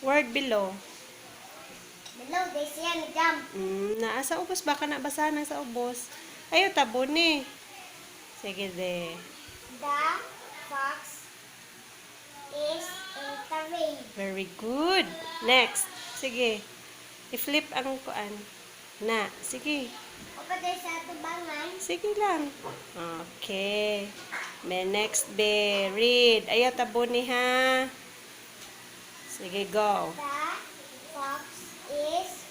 Word below. Below, they say ang jump. Naa sa ubos. Baka nabasa na sa ubos. Ayaw, tabo ni. Sige, de. The fox is in the rain. Very good. Next. Sige. I-flip ang kuan. Na. Sige. O pa tayo sa tubangan. Sige lang. Okay. May next be. Read. Ayaw, tabo ni ha. Sige, go. The fox is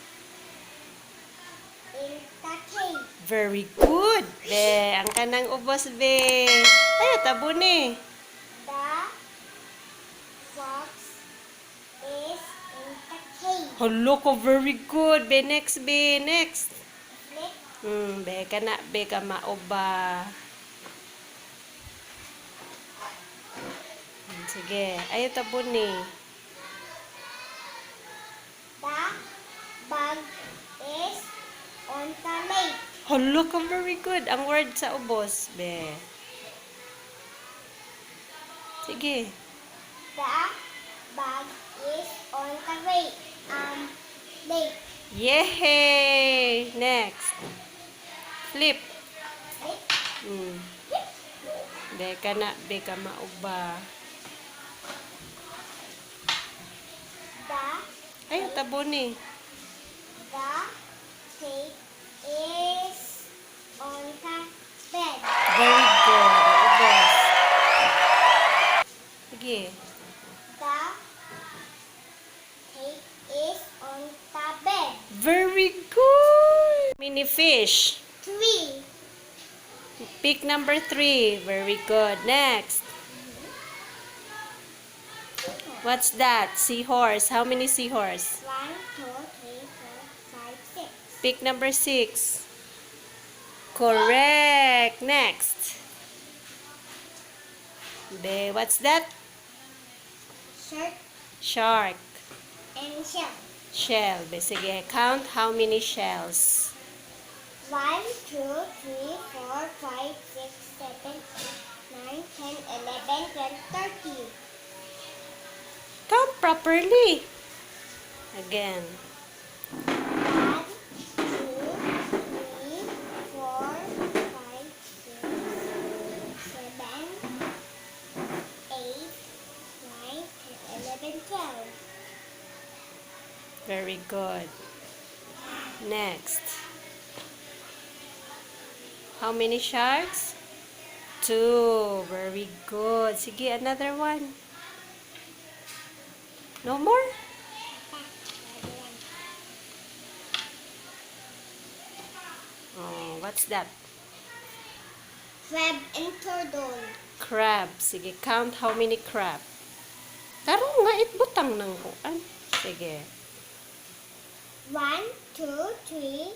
in the cave. Very good. Be, ang kanang ubos, be. Ayaw, tabo ni. The fox is in the cave. Hello ko, very good. Be, next, be. Next. Flip. Be ka na, be ka mauba. Sige. Ayaw, tabo ni. The bug is on the lake. Hello ka, very good. Ang word sa ubos, be. Sige. The bug is on the lake. Lake. Yay! Next. Flip. Flip. Be ka na, be ka mauba. The Ay, tabo ni. The cake is on the bed. Very good. Ang ubos. Sige. The cake is on the bed. Very good. Mini fish. 3. Pick number 3. Very good. Next. What's that? Seahorse. How many seahorse? 1, 2, 3, 4, 5, 6. Pick number 6. Correct. Next. What's that? Shirt Shark. and shell. Shell. Sige, count how many shells. 1, 2, 3, 4, 5, 6, 7, 8, 9, 10, 11, 12, 13. Count properly. Again. 1, 2, 3, 4, 5, 6, 7, 8, 9, 10, 11, 12. Very good. Next. How many sharks? 2. Very good. Sige, another one. No more? Oh, what's that? Crab and turtle. Crab. Sige, count how many crab. Taro nga, itbutang ng kuan. Sige. 1, 2, 3.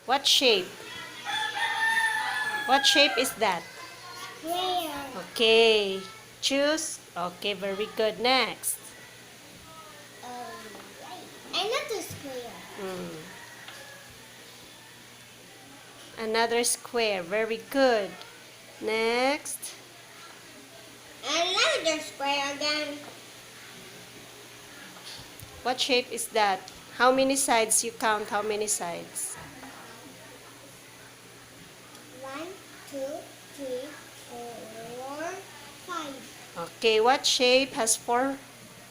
What shape? What shape is that? Square. Okay. Choose. Okay, very good. Next. Another square. Another square. Very good. Next. Another square again. What shape is that? How many sides you count? How many sides? 1, 2, 3, 4, 5. Okay, what shape has 4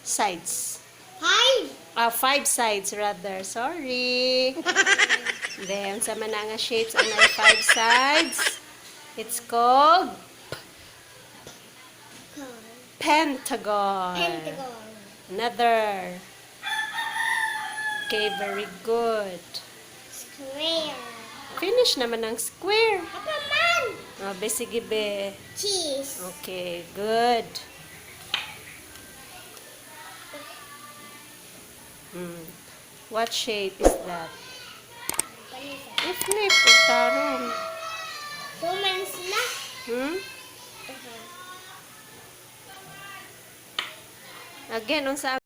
sides? 5. 5 sides rather. Sorry. Then, sa mananga shapes ang may 5 sides. It's called pentagon. Pentagon. Another. Okay, very good. Square. Finish naman ang square. Apa man? Be, sige be. Cheese. Okay, good. What shape is that? I-flip, tarong. Tuman sila. Again, unsa